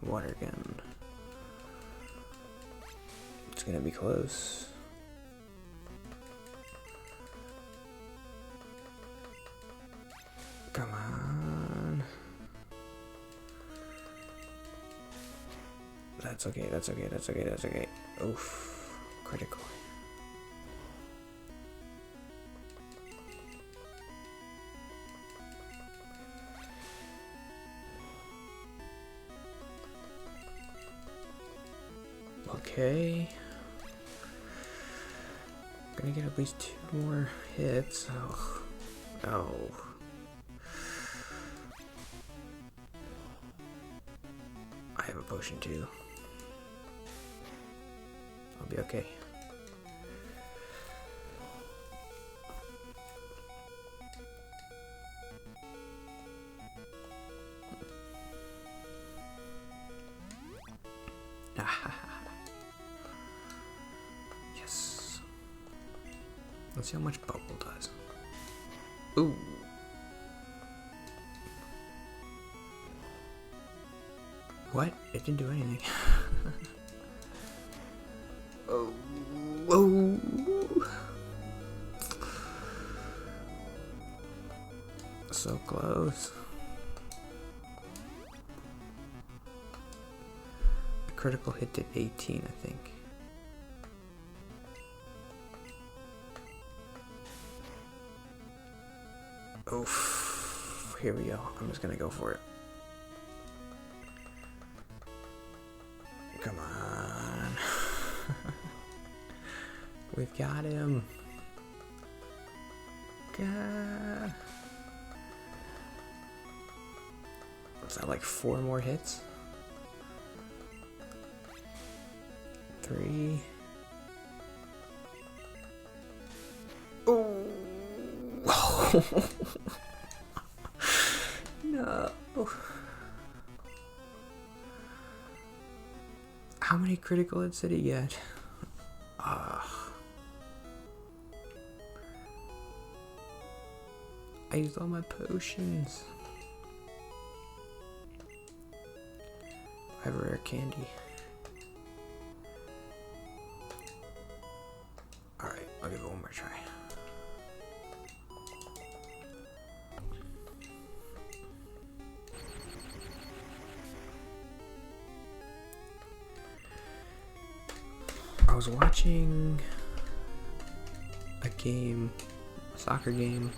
water gun. It's gonna be close. Come on. That's okay, that's okay, that's okay, that's okay. Oof. Critical. Okay. Gonna get at least 2 more hits. Oh. Oh. I have a potion too. I'll be okay. Yes. Let's see how much bubble does. Ooh. What? It didn't do anything. Oh. Whoa. So close. The critical hit did 18, I think. Oof. Here we go. I'm just gonna go for it. Come on. We've got him. God. Was that like 4 more hits? 3. Oh. No. How many critical hits did he get? I used all my potions. I have a rare candy. Alright, I'll give it one more try. I was watching a game, a soccer game,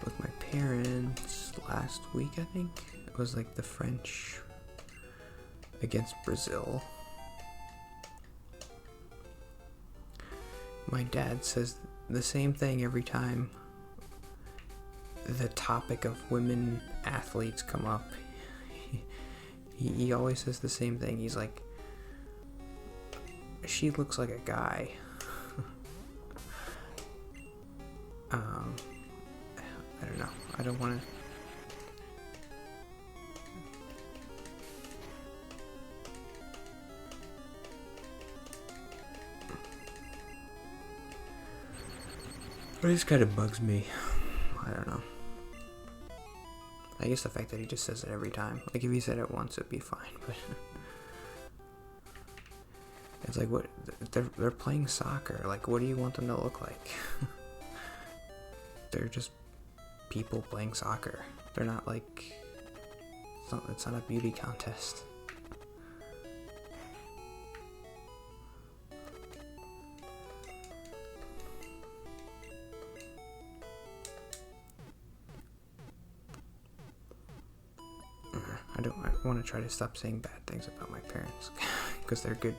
with my parents last week, I think. It was like the French against Brazil. My dad says the same thing every time the topic of women athletes come up. He always says the same thing. He's like, she looks like a guy. I don't know. I don't want to. But it just kind of bugs me. I don't know. I guess the fact that he just says it every time. Like if he said it once, it'd be fine. But it's like, what? They're playing soccer. Like, what do you want them to look like? They're just people playing soccer. They're not like, it's not a beauty contest. I want to try to stop saying bad things about my parents because they're good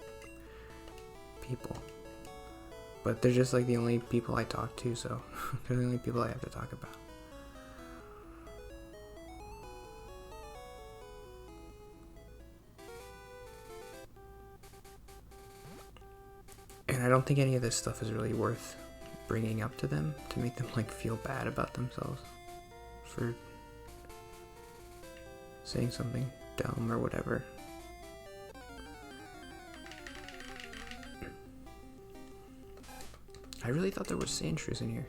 people. But they're just like the only people I talk to, so they're the only people I have to talk about. And I don't think any of this stuff is really worth bringing up to them to make them like feel bad about themselves for saying something dumb or whatever. I really thought there was sand shrews in here.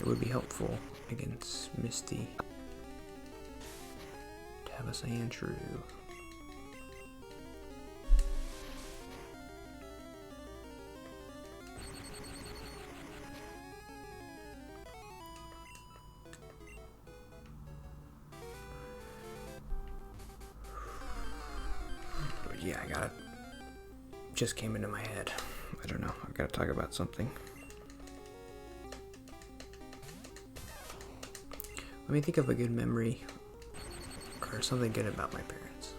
It would be helpful against Misty. Tabitha Andrew. Yeah, I got it. Just came into my head. I don't know. I gotta talk about something. Let me think of a good memory or something good about my parents.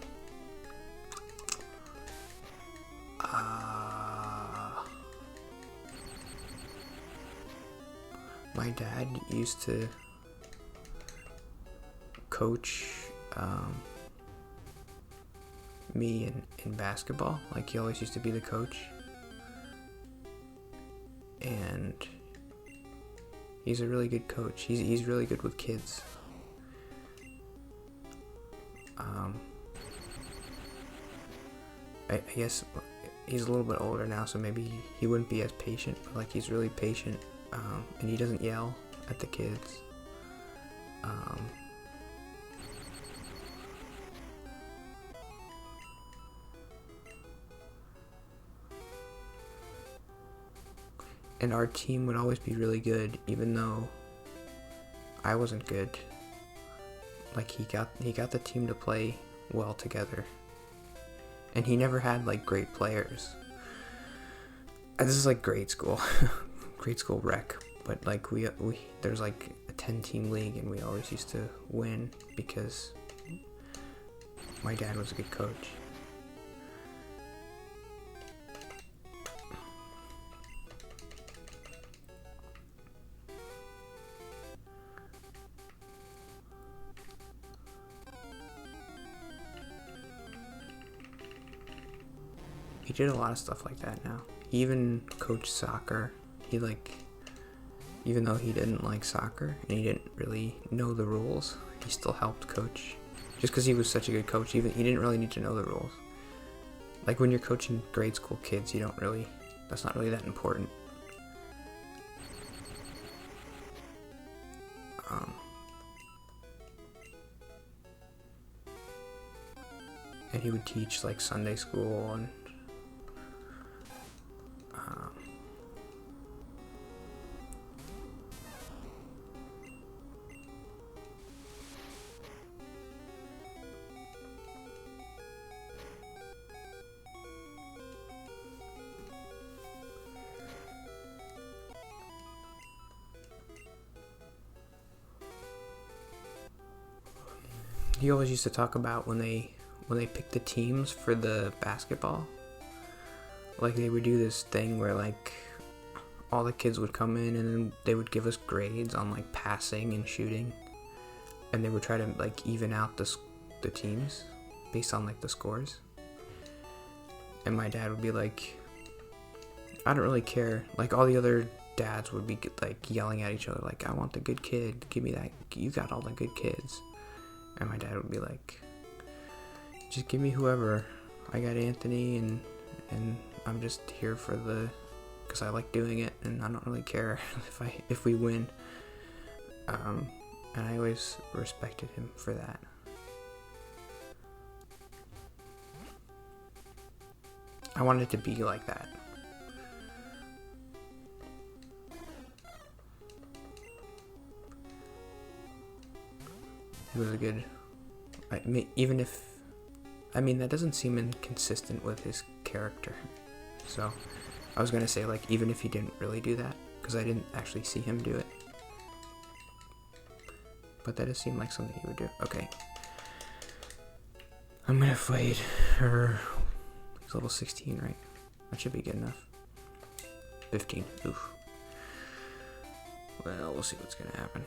My dad used to coach me in basketball. Like, he always used to be the coach. And he's a really good coach. He's really good with kids. I guess he's a little bit older now, so maybe he wouldn't be as patient, but like, he's really patient, and he doesn't yell at the kids. And our team would always be really good, even though I wasn't good. Like, he got the team to play well together. And he never had like great players. And this is like grade school, grade school rec. But like we there's like a 10-team league, and we always used to win because my dad was a good coach. He did a lot of stuff like that now. He even coached soccer. He even though he didn't like soccer and he didn't really know the rules, he still helped coach. Just because he was such a good coach, he didn't really need to know the rules. Like, when you're coaching grade school kids, that's not really that important. And he would teach like Sunday school and he always used to talk about when they picked the teams for the basketball. Like, they would do this thing where like all the kids would come in, and then they would give us grades on like passing and shooting, and they would try to like even out the teams based on like the scores. And my dad would be like, I don't really care. Like, all the other dads would be like yelling at each other like, I want the good kid, give me that, you got all the good kids. And my dad would be like, just give me whoever. I got Anthony, and I'm just here because I like doing it, and I don't really care if we win. And I always respected him for that. I wanted to be like that. He was a good, that doesn't seem inconsistent with his character. So I was gonna say, like, even if he didn't really do that, because I didn't actually see him do it. But that does seem like something he would do. Okay. I'm gonna fight her. He's level 16, right? That should be good enough. 15. Oof. Well, we'll see what's gonna happen.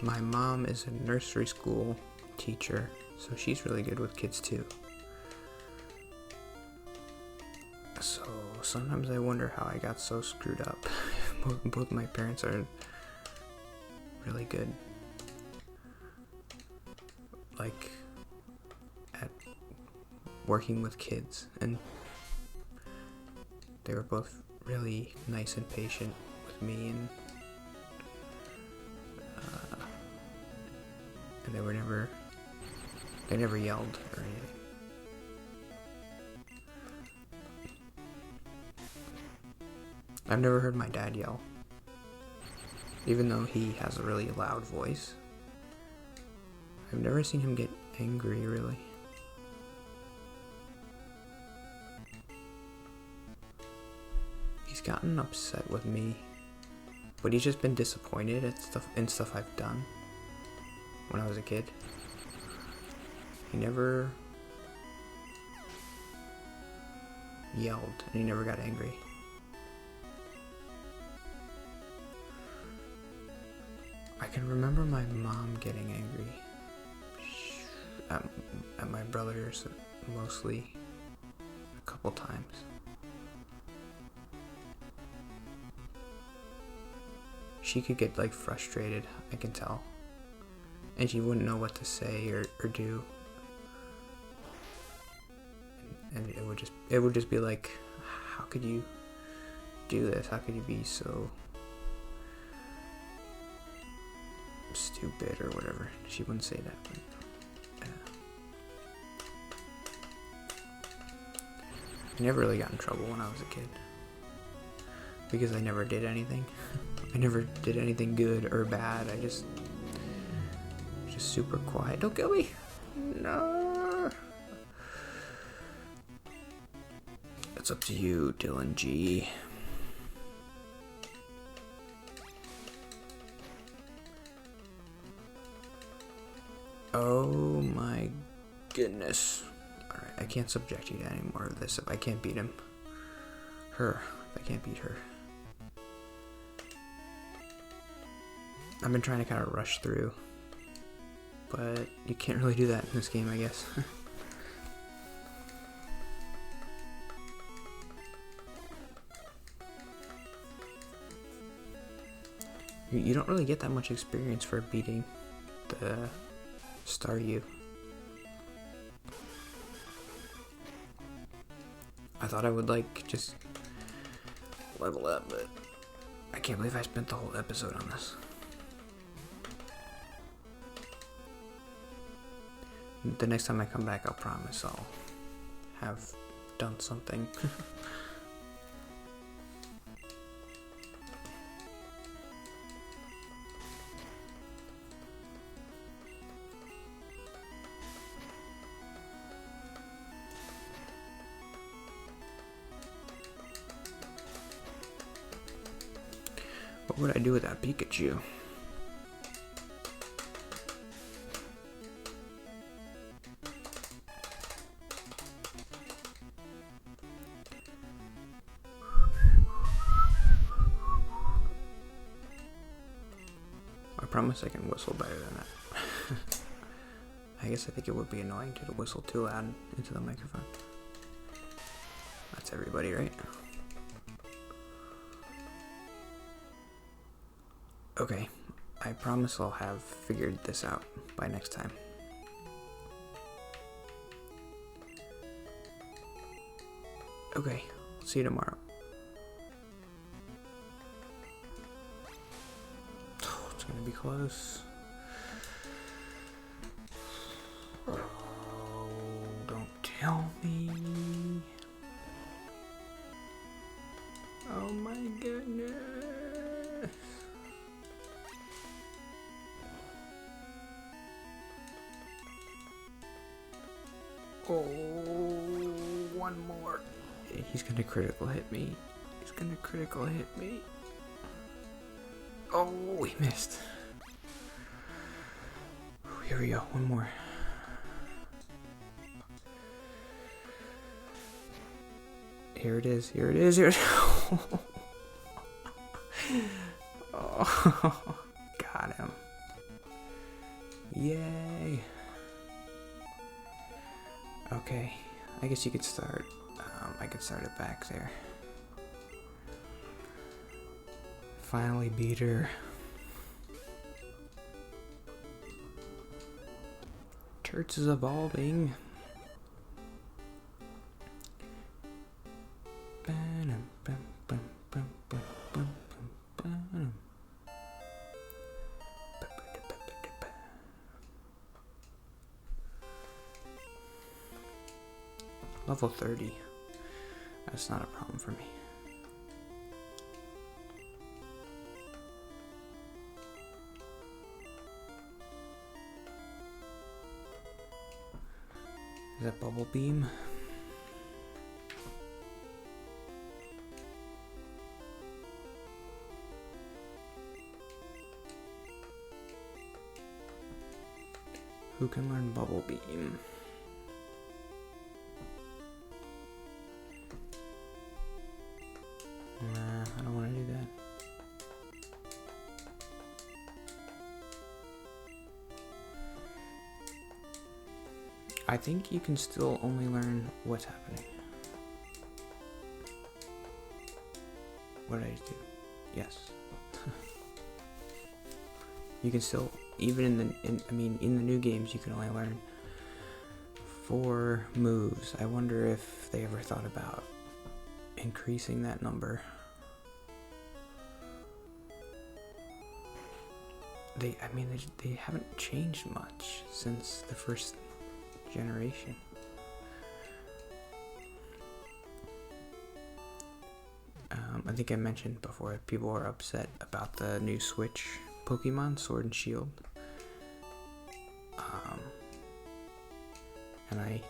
My mom is a nursery school teacher, so she's really good with kids too. So sometimes I wonder how I got so screwed up. Both my parents are really good, like, at working with kids, and they were both really nice and patient with me, and they never yelled or anything. I've never heard my dad yell, even though he has a really loud voice. I've never seen him get angry, really. He's gotten upset with me, but he's just been disappointed at stuff I've done when I was a kid. He never yelled, and he never got angry. I can remember my mom getting angry at my brothers, mostly, a couple times. She could get like frustrated, I can tell, and she wouldn't know what to say or do, and it would just be like, how could you do this? How could you be so stupid or whatever? She wouldn't say that, but I never really got in trouble when I was a kid because I never did anything. I never did anything good or bad. I just super quiet. Don't kill me. No. It's up to you, Dylan G. Oh my goodness. Alright, I can't subject you to any more of this if I can't beat him. If I can't beat her. I've been trying to kind of rush through, but you can't really do that in this game, I guess. You don't really get that much experience for beating the Staryu. I thought I would like just level up, but I can't believe I spent the whole episode on this. The next time I come back, I'll promise I'll have done something. What would I do with that Pikachu? I promise I can whistle better than that. I guess I think it would be annoying to whistle too loud into the microphone. That's everybody, right? Okay, I promise I'll have figured this out by next time. Okay, see you tomorrow. Oh, it's gonna be close. Oh, don't tell me. Oh my goodness. Oh, one more. He's gonna critical hit me. He's gonna critical hit me. Oh, he missed. Here we go, one more. Here it is, here it is, here it is. Oh, got him. Yay. Okay, I guess you could start. I could start it back there. Finally beat her. church is evolving. Level 30. That's not a problem for me. Is that bubble beam? Who can learn bubble beam? Nah, I don't want to do that. I think you can still only learn what's happening. What did I do? Yes. You can still, even in the new games, you can only learn 4 moves. I wonder if they ever thought about increasing that number. They haven't changed much since the first generation. I think I mentioned before, people are upset about the new Switch Pokemon, Sword and Shield. And I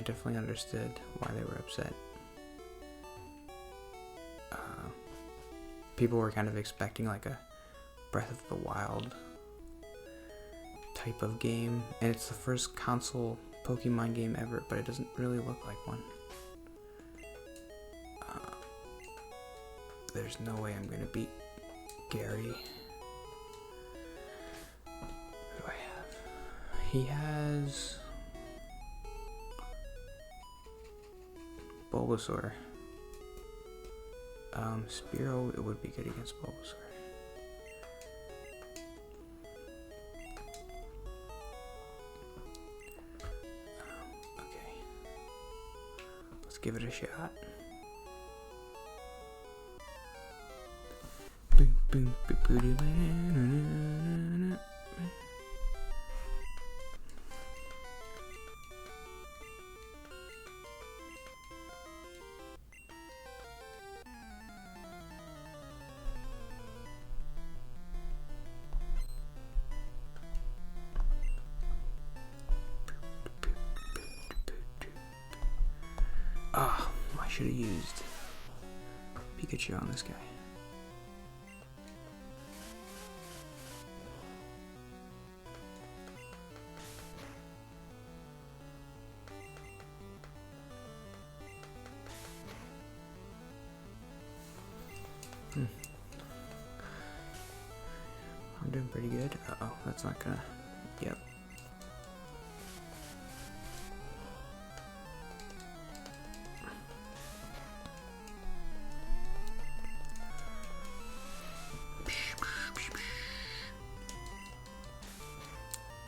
definitely understood why they were upset. People were kind of expecting like a Breath of the Wild type of game, and it's the first console Pokemon game ever, but it doesn't really look like one. There's no way I'm gonna beat Gary. Who do I have? He has Bulbasaur. Spearow, it would be good against Bulbasaur. Okay. Let's give it a shot. Boom, boom, boom, boom, boom. Ah, I should have used Pikachu on this guy. I'm doing pretty good. Uh-oh, that's not gonna... Yep.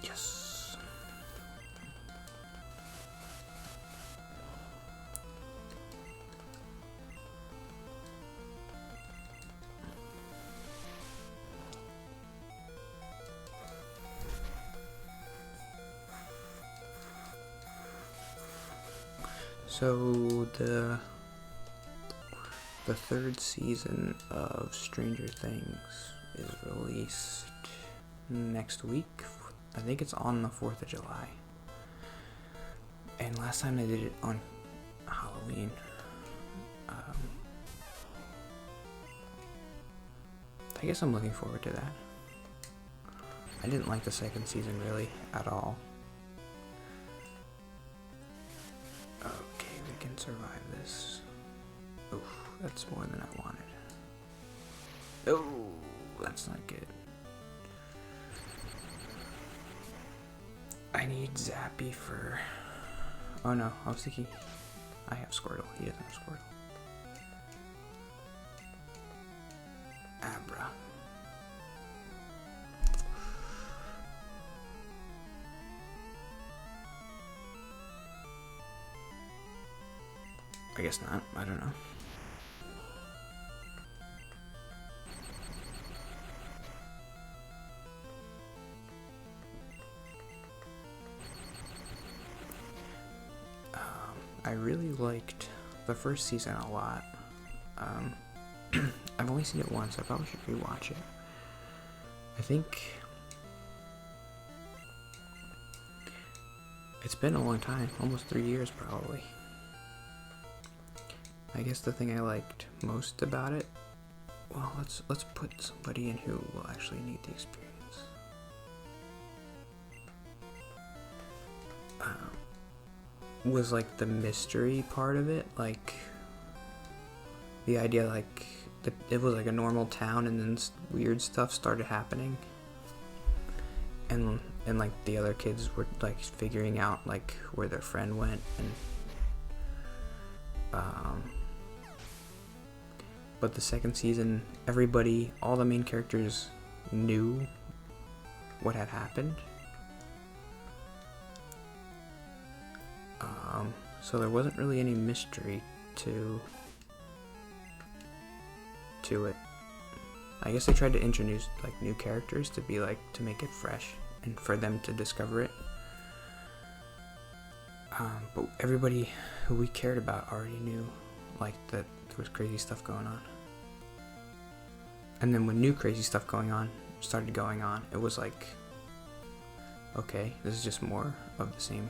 Yes. So the 3rd season of Stranger Things is released next week. I think it's on the 4th of July. And last time they did it on Halloween. I guess I'm looking forward to that. I didn't like the 2nd season really at all. Okay, we can survive this. Oof, that's more than I wanted. Oh, that's not good. I need Zappy for... Oh no, I was thinking I have Squirtle. He doesn't have Squirtle. Abra. I guess not. I don't know. I really liked the first season a lot. I've only seen it once. I probably should rewatch it. I think it's been a long time, almost 3 years probably. I guess the thing I liked most about it, well, let's put somebody in who will actually need the experience. Was like the mystery part of it, like the idea like that it was like a normal town and then weird stuff started happening, and like the other kids were like figuring out like where their friend went, and but the second season, everybody, all the main characters knew what had happened. So there wasn't really any mystery to it. I guess they tried to introduce like new characters to be like to make it fresh and for them to discover it. But everybody who we cared about already knew like that there was crazy stuff going on. And then when new crazy stuff started going on, it was like, okay, this is just more of the same,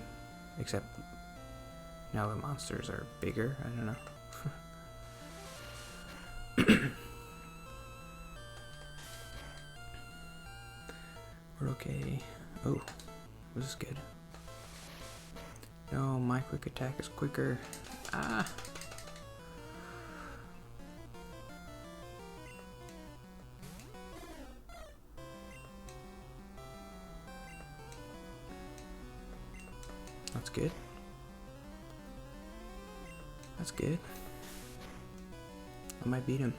except now the monsters are bigger. I don't know. We're okay. Oh, this is good. No, my quick attack is quicker. Ah. That's good. That's good. I might beat him.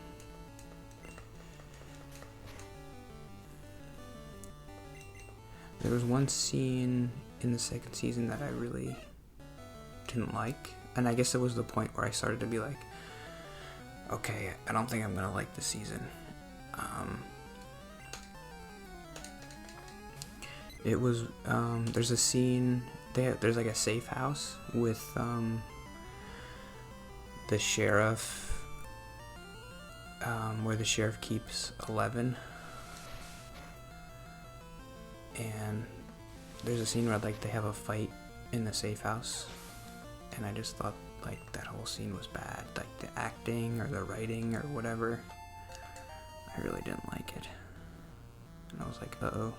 There was one scene in the second season that I really didn't like, and I guess it was the point where I started to be like, okay, I don't think I'm gonna like this season. It was there's a scene there's like a safe house with the sheriff, where the sheriff keeps 11, and there's a scene where like they have a fight in the safe house, and I just thought like that whole scene was bad, like the acting or the writing or whatever. I really didn't like it, and I was like, I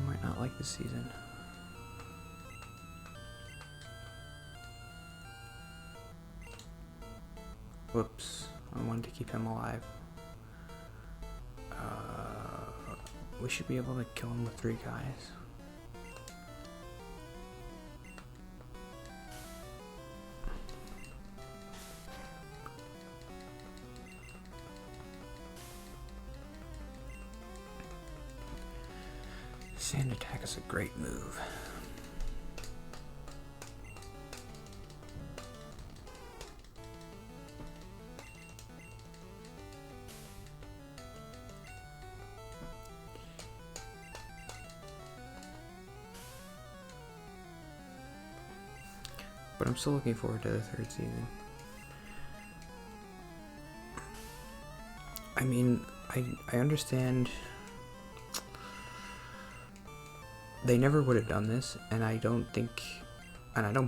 might not like this season. Whoops, I wanted to keep him alive. We should be able to kill him with 3 guys. Sand attack is a great move. But I'm still looking forward to the 3rd season. I mean, I understand they never would have done this, and I don't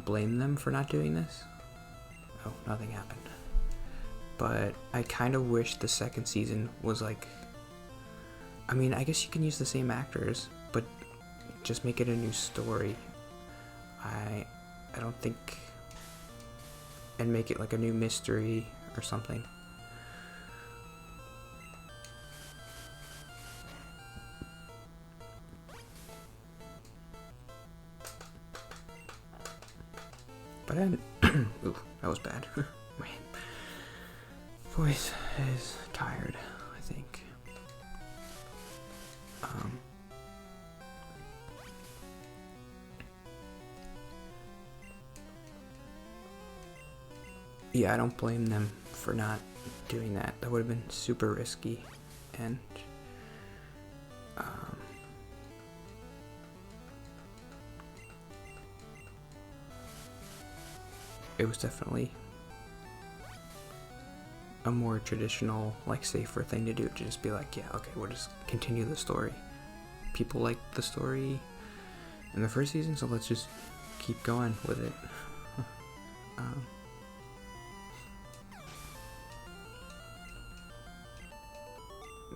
blame them for not doing this. Oh, nothing happened. But I kind of wish the 2nd season was like, I mean, I guess you can use the same actors, but just make it a new story. I don't think, and make it like a new mystery or something. But ooh, that was bad. My voice is tired, I think. yeah, I don't blame them for not doing that. That would have been super risky, and it was definitely a more traditional, like, safer thing to do, to just be like, yeah, okay, we'll just continue the story. People liked the story in the first season, so let's just keep going with it.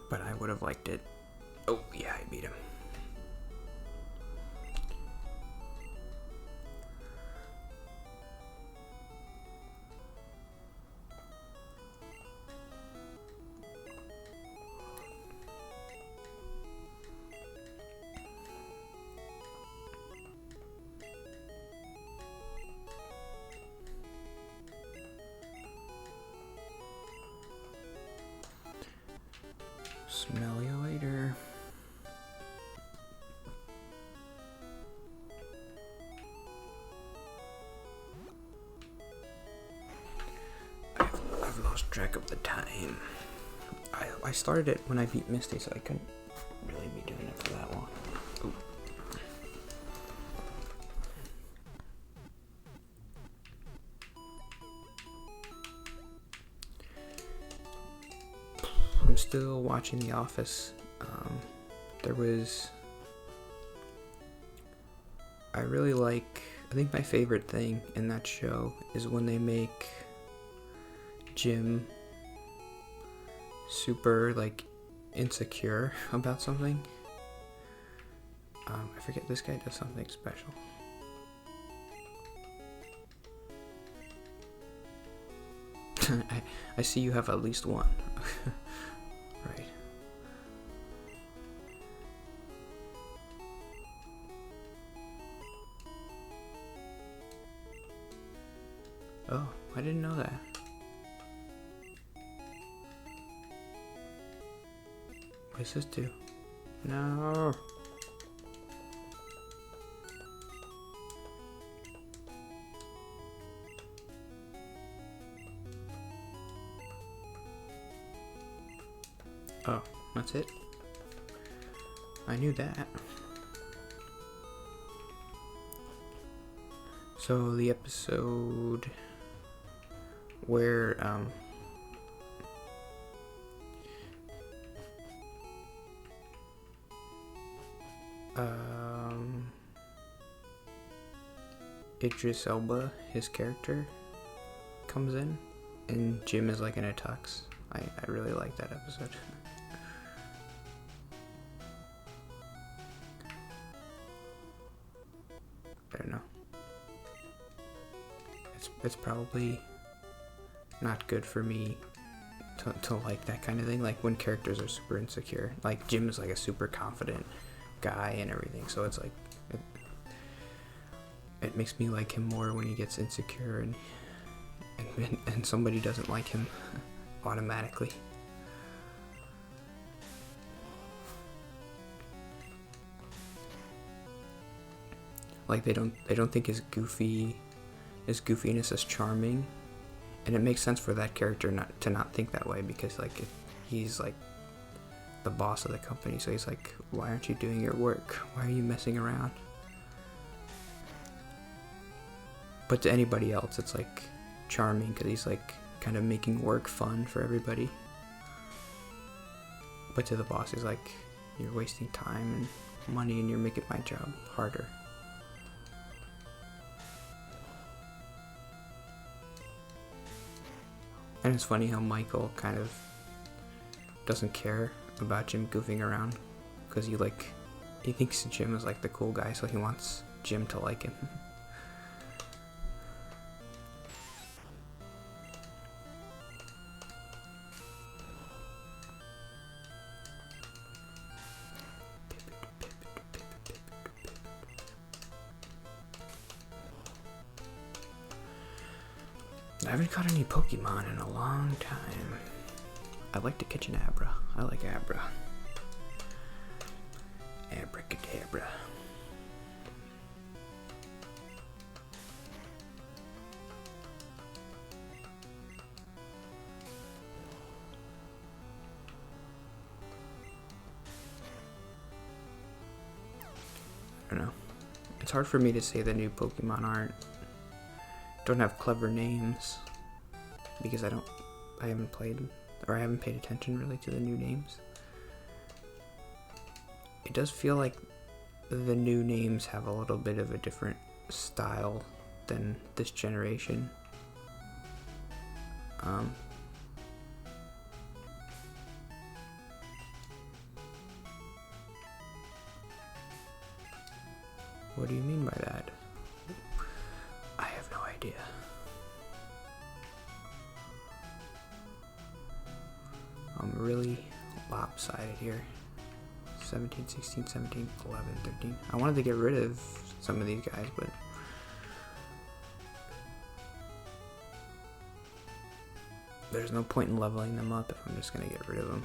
But I would have liked it. Oh, yeah, I beat him. Smell you later. I've lost track of the time. I started it when I beat Misty, so I couldn't really be doing it for that long. Ooh. I'm still watching The Office. I think my favorite thing in that show is when they make Jim super, like, insecure about something. I forget, this guy does something special. I see you have at least one. Right. Oh, I didn't know that. What does this do? No. Oh, that's it? I knew that. So the episode where Idris Elba, his character, comes in and Jim is like in a tux. I really like that episode. I don't know. It's probably not good for me to like that kind of thing, like when characters are super insecure. Like Jim is like a super confident guy and everything, so it's like it makes me like him more when he gets insecure and somebody doesn't like him automatically. Like they don't think his goofiness is charming, and it makes sense for that character not think that way, because like he's like the boss of the company, so he's like, why aren't you doing your work? Why are you messing around? But to anybody else, it's like charming because he's like kind of making work fun for everybody. But to the boss, he's like, you're wasting time and money and you're making my job harder. And it's funny how Michael kind of doesn't care about Jim goofing around, because he thinks Jim is like the cool guy, so he wants Jim to like him. I haven't caught any Pokemon in a long time. I'd like to catch an Abra. I like Abra. Abracadabra. don't know. It's hard for me to say the new Pokemon don't have clever names because I haven't played, or I haven't paid attention really to the new names. It does feel like the new names have a little bit of a different style than this generation. What do you mean by that? I have no idea. I'm really lopsided here. 17, 16, 17, 11, 13. I wanted to get rid of some of these guys, but there's no point in leveling them up if I'm just gonna get rid of them.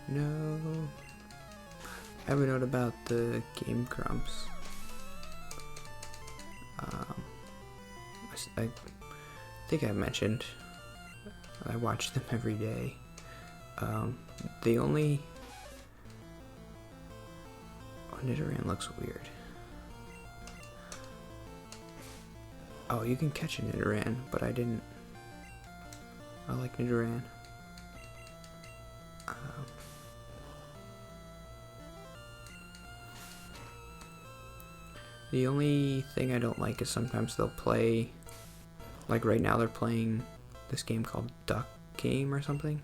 No. I have a note about the Game Grumps. I think I mentioned I watch them every day. The only... Oh, Nidoran looks weird. Oh, you can catch a Nidoran, but I didn't. I like Nidoran. The only thing I don't like is sometimes they'll play, like right now they're playing this game called Duck Game or something,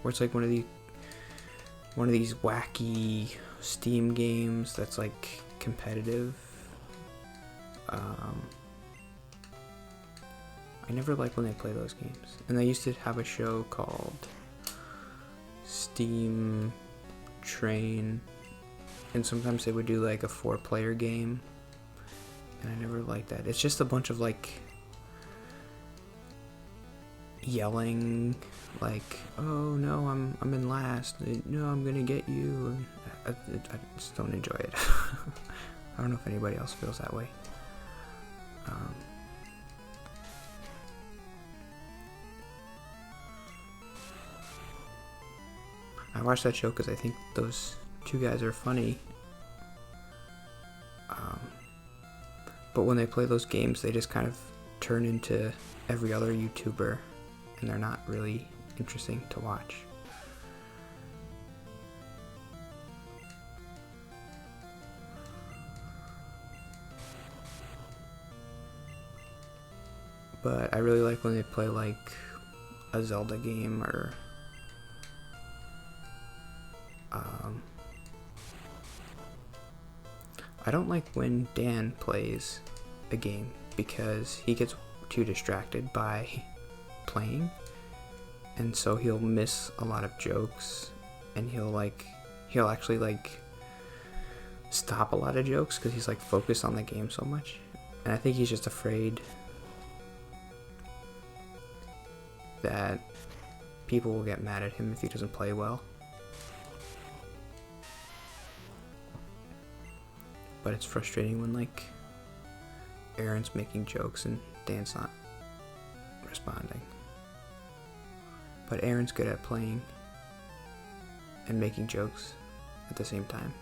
where it's like one of these wacky Steam games that's like competitive. I never like when they play those games. And they used to have a show called Steam Train, and sometimes they would do like a 4-player game. And I never liked that. It's just a bunch of like yelling, like, "Oh no, I'm in last. No, I'm gonna get you." I just don't enjoy it. I don't know if anybody else feels that way. I watched that show because I think those two guys are funny. But when they play those games, they just kind of turn into every other YouTuber, and they're not really interesting to watch. But I really like when they play like a Zelda game or I don't like when Dan plays a game because he gets too distracted by playing, and so he'll miss a lot of jokes, and he'll actually like stop a lot of jokes because he's like focused on the game so much. And I think he's just afraid that people will get mad at him if he doesn't play well. But it's frustrating when like Aaron's making jokes and Dan's not responding. But Aaron's good at playing and making jokes at the same time.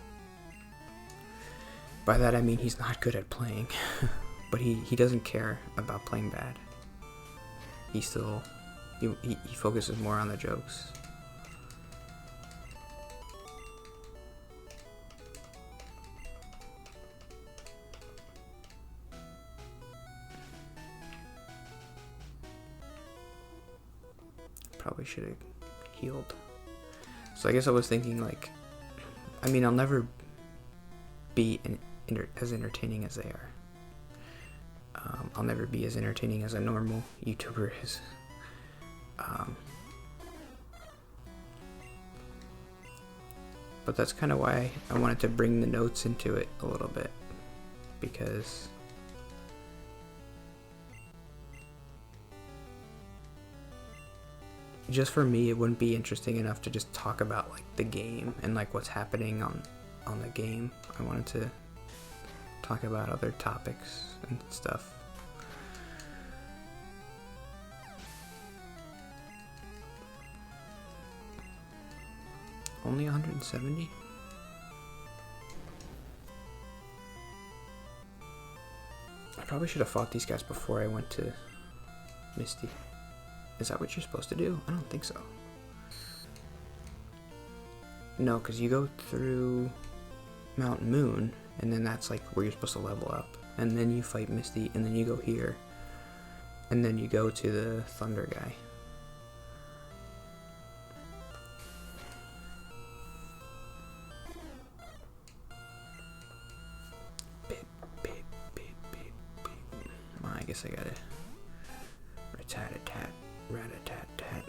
By that I mean he's not good at playing, but he doesn't care about playing bad. He focuses more on the jokes. Probably should have healed. So I guess I was thinking like, I mean, I'll never be as entertaining as they are. I'll never be as entertaining as a normal YouTuber is. But that's kind of why I wanted to bring the notes into it a little bit, because just for me, it wouldn't be interesting enough to just talk about like the game and like what's happening on the game. I wanted to talk about other topics and stuff. Only 170? I probably should have fought these guys before I went to Misty. Is that what you're supposed to do? I don't think so. No, because you go through Mount Moon, and then that's like where you're supposed to level up. And then you fight Misty, and then you go here. And then you go to the Thunder guy. I guess I gotta rat-a-tat-tat, rat-a-tat-tat.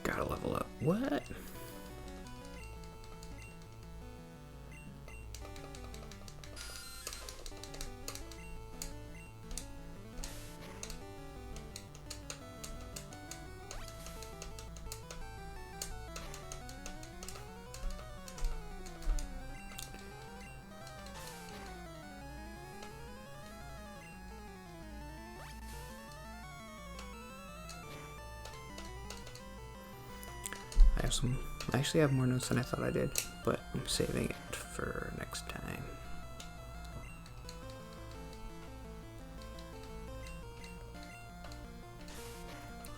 Gotta level up. What? I actually have more notes than I thought I did, but I'm saving it for next time.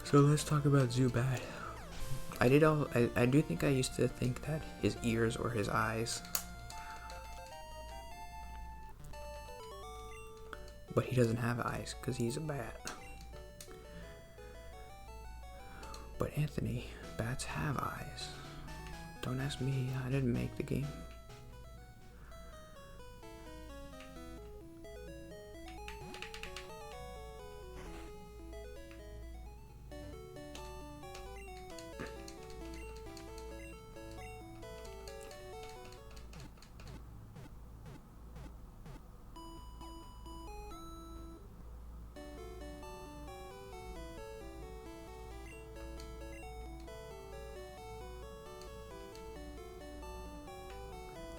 So let's talk about Zubat. I do think I used to think that his ears or his eyes. But he doesn't have eyes because he's a bat. But Anthony, bats have eyes. Don't ask me, I didn't make the game.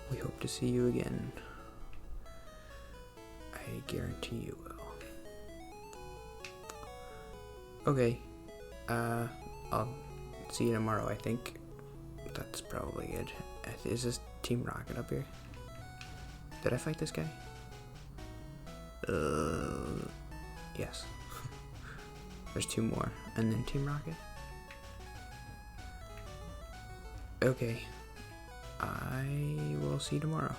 We hope to see you again. I guarantee you will. Okay. I'll see you tomorrow, I think. That's probably good. Is this Team Rocket up here? Did I fight this guy? Yes. There's two more. And then Team Rocket? Okay. I will see you tomorrow.